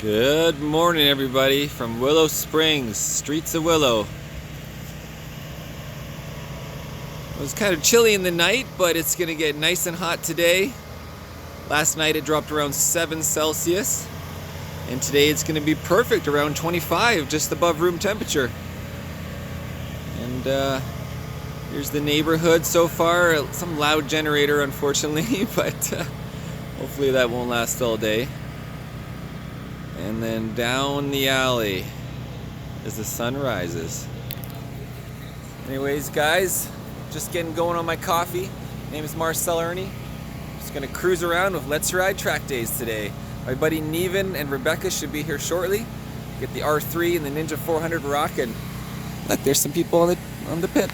Good morning, everybody, from Willow Springs, streets of Willow. It was kind of chilly in the night, but it's going to get nice and hot today. Last night it dropped around 7 Celsius, and today it's going to be perfect, around 25, just above room temperature. And here's the neighborhood so far. Some loud generator, unfortunately, but hopefully that won't last all day. And then down the alley as the sun rises. Anyways, guys, just getting going on my coffee. My name is Marcel Irnie. Just gonna cruise around with Let's Ride Trackdays today. My buddy Neven and Rebecca should be here shortly. Get the R3 and the Ninja 400 rocking. Look, there's some people on the pit.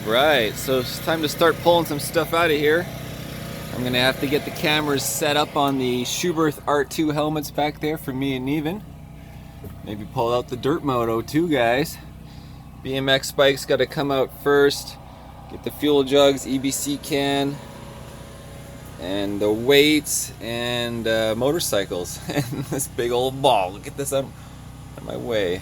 Right, so it's time to start pulling some stuff out of here. I'm gonna have to get the cameras set up on the Schuberth R2 helmets back there for me and Neven. Maybe pull out the Dirt Moto too, guys. BMX bikes gotta come out first. Get the fuel jugs, EBC can, and the weights, and motorcycles. And this big old ball. Get this out of my way.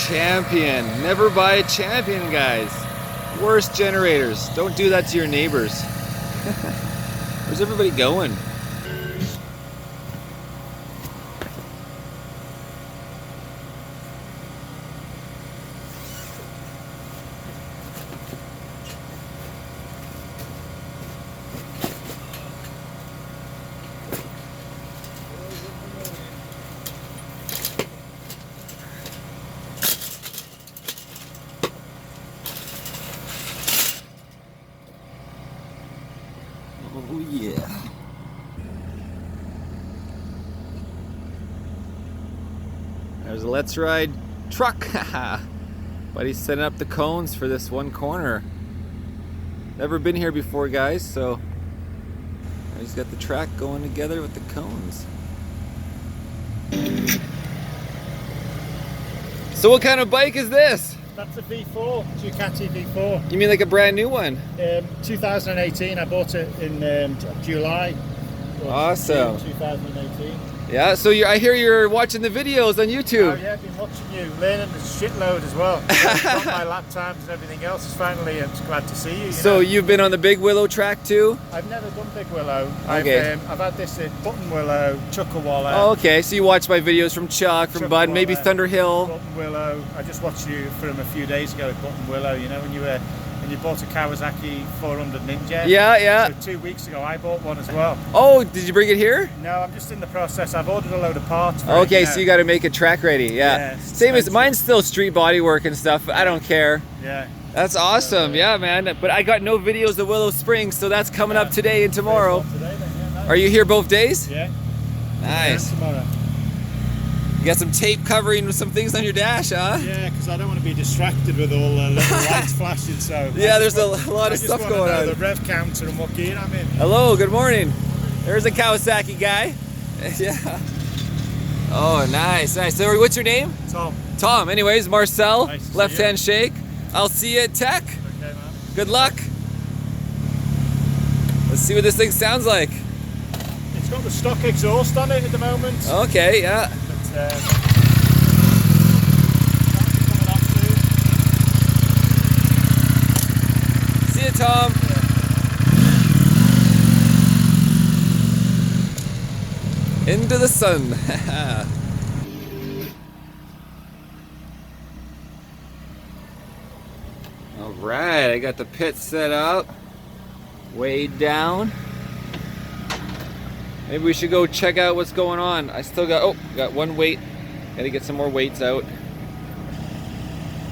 Champion. Never buy a Champion, guys. Worst generators. Don't do that to your neighbors. Where's everybody going? Oh yeah. There's a Let's Ride truck. Buddy's setting up the cones for this one corner. Never been here before, guys, so he's got the track going together with the cones. So what kind of bike is this? That's a V4, Ducati V4. You mean like a brand new one? 2018, I bought it in July. Awesome. June 2018. Yeah, so I hear you're watching the videos on YouTube. Oh yeah, I've been watching you, learning a shitload as well. Got my lap times and everything else. Finally, I'm glad to see you. So you've been on the Big Willow track too? I've never done Big Willow. Okay. I've had this at Buttonwillow, Chuckwalla. Oh, okay. So you watch my videos from Chuck, from Bud, maybe Thunderhill. Buttonwillow. I just watched you from a few days ago at Buttonwillow. You know, when you bought a Kawasaki 400 Ninja. Yeah, yeah. So 2 weeks ago, I bought one as well. Oh, did you bring it here? No, I'm just in the process. I've ordered a load of parts. Okay, so you got to make it track ready. Yeah. Same as mine's still street body work and stuff. I don't care. Yeah. That's awesome. Yeah, man. But I got no videos of Willow Springs, so that's coming up today and tomorrow. Are you here both days? Yeah. Nice. Tomorrow. You got some tape covering some things on your dash, huh? Yeah, because I don't want to be distracted with all the little lights flashing. So yeah, there's a lot of stuff going on. The rev counter and what gear I'm in. Hello, good morning. There's a Kawasaki guy. Yeah. Oh, nice, nice. So what's your name? Tom. Tom. Anyways, Marcel. Nice to Left see you. hand shake. I'll see you at Tech. Okay, man. Good luck. Let's see what this thing sounds like. It's got the stock exhaust on it at the moment. Okay, yeah. But, See you, Tom. Into the sun. All right, I got the pit set up, weighed down. Maybe we should go check out what's going on. I still got one weight. Gotta get some more weights out.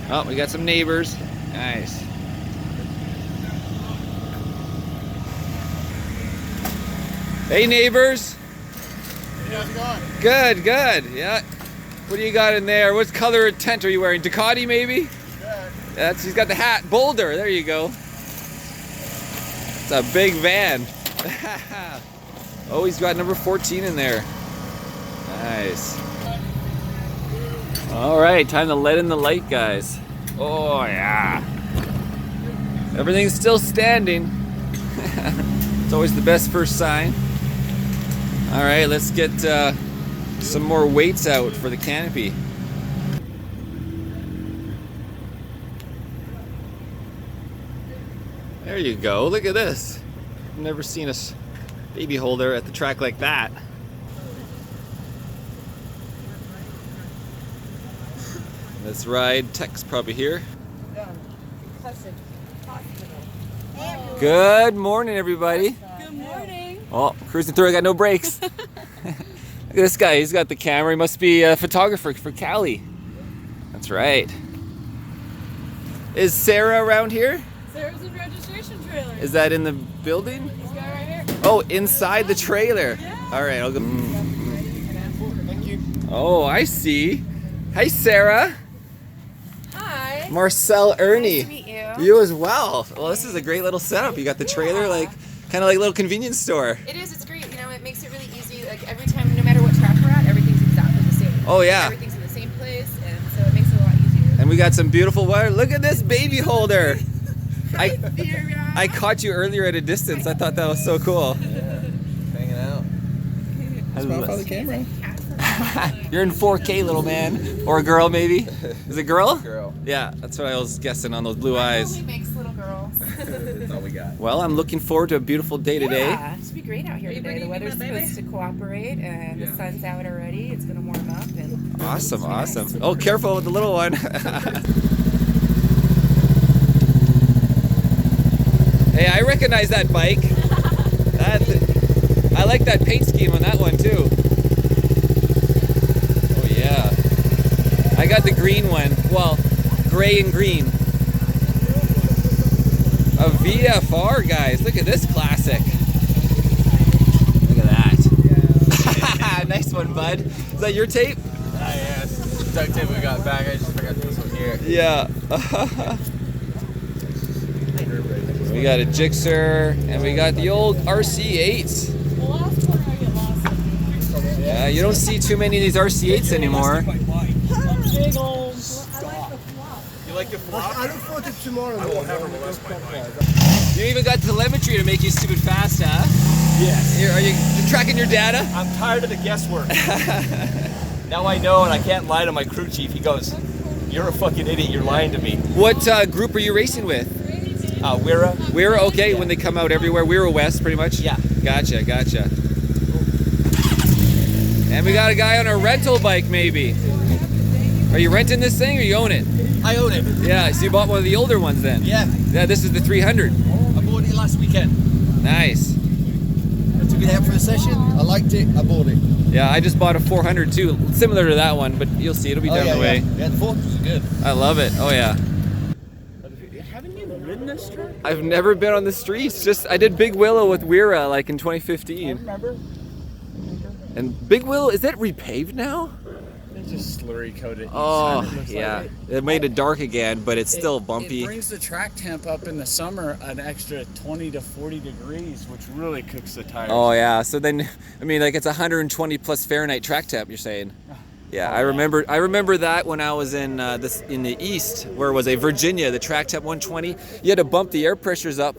Oh, we got some neighbors. Nice. Hey neighbors. Hey, how's it going? Good, good. Yeah. What do you got in there? What color tent are you wearing? Ducati maybe? Yeah, He's got the hat. Boulder, there you go. It's a big van. Oh, he's got number 14 in there. Nice. All right, time to let in the light, guys. Oh yeah. Everything's still standing. It's always the best first sign. All right, let's get some more weights out for the canopy. There you go, look at this. I've never seen a baby holder at the track like that. Let's ride. Tech's probably here. Good morning, everybody. Good morning. Oh, cruising through, I got no brakes. Look at this guy, he's got the camera. He must be a photographer for Cali. That's right. Is Sarah around here? Sarah's in registration trailer. Is that in the building? This guy right here. Oh, inside the trailer. Yeah. All right, I'll go. Thank you. Oh, I see. Hi, Sarah. Hi. Marcel Irnie. Nice to meet you. You as well. Well, this is a great little setup. You got the trailer, like kind of like a little convenience store. It is. It's great. You know, it makes it really easy. Like every time, no matter what track we're at, everything's exactly the same. Oh yeah. Everything's in the same place, and so it makes it a lot easier. And we got some beautiful water. Look at this baby holder. Vera. I caught you earlier at a distance. I thought that was so cool. Hanging out. Smile for the camera. You're in 4K, little man. Or a girl, maybe? Is it a girl? Girl. Yeah, that's what I was guessing on those blue My eyes. only makes little girls. That's all we got. Well, I'm looking forward to a beautiful day today. Yeah, it's gonna be great out here today. The weather's supposed to cooperate, and the sun's out already. It's gonna warm up, and Awesome, awesome. Oh, careful with the little one. Hey, I recognize that bike. I like that paint scheme on that one too. Oh yeah. I got the green one. Well, gray and green. A VFR, guys. Look at this classic. Look at that. Nice one, bud. Is that your tape? Yeah, it's duct tape we got back. I just forgot this one here. Yeah. We got a Gixxer, and we got the old RC8s. the last corner I get lost. Yeah, you don't see too many of these RC8s anymore. Big old. I like the flop. You like the flop? I look forward to tomorrow. I will never molest my bike. You even got telemetry to make you stupid fast, huh? Yes. Are you tracking your data? I'm tired of the guesswork. Now I know, and I can't lie to my crew chief. He goes, "You're a fucking idiot. You're lying to me." What group are you racing with? Wira. We're okay when they come out everywhere. We're West, pretty much. Yeah. Gotcha. And we got a guy on a rental bike, maybe. Are you renting this thing, or you own it? I own it. Yeah. So you bought one of the older ones then? Yeah. Yeah. This is the 300. I bought it last weekend. Nice. I took it out for a session. I liked it. I bought it. Yeah, I just bought a 400 too, similar to that one, but you'll see, it'll be down the way. Yeah, the 400 was good. I love it. Oh yeah. Haven't you ridden this track? I've never been on the streets. Just I did Big Willow with Wira like in 2015. Remember? And Big Willow, is that repaved now? They just slurry coated. Oh yeah, it made it dark again, but it's still bumpy. It brings the track temp up in the summer an extra 20 to 40 degrees, which really cooks the tires. Oh yeah, so then I mean like it's 120 plus Fahrenheit track temp. You're saying? Yeah, I remember that when I was in in the east, where it was a Virginia, the track temp 120. You had to bump the air pressures up.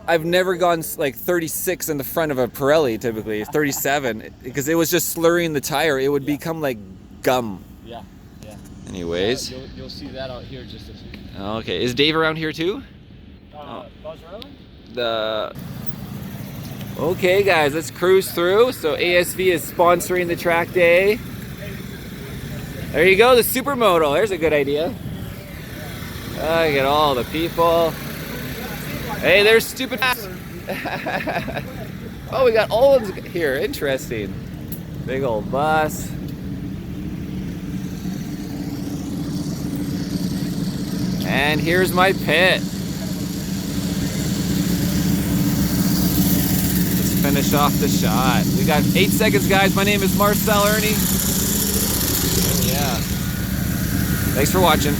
I've never gone like 36 in the front of a Pirelli, typically 37, because it was just slurring the tire. It would become like gum. Yeah. Anyways. You'll see that out here just as Okay, is Dave around here too? Okay guys, let's cruise through. So ASV is sponsoring the track day. There you go, the supermoto. There's a good idea. Look at all the people. Hey, there's stupid. Oh, we got Olds here. Interesting. Big old bus. And here's my pit. Let's finish off the shot. We got 8 seconds, guys. My name is Marcel Irnie. Oh, yeah. Thanks for watching.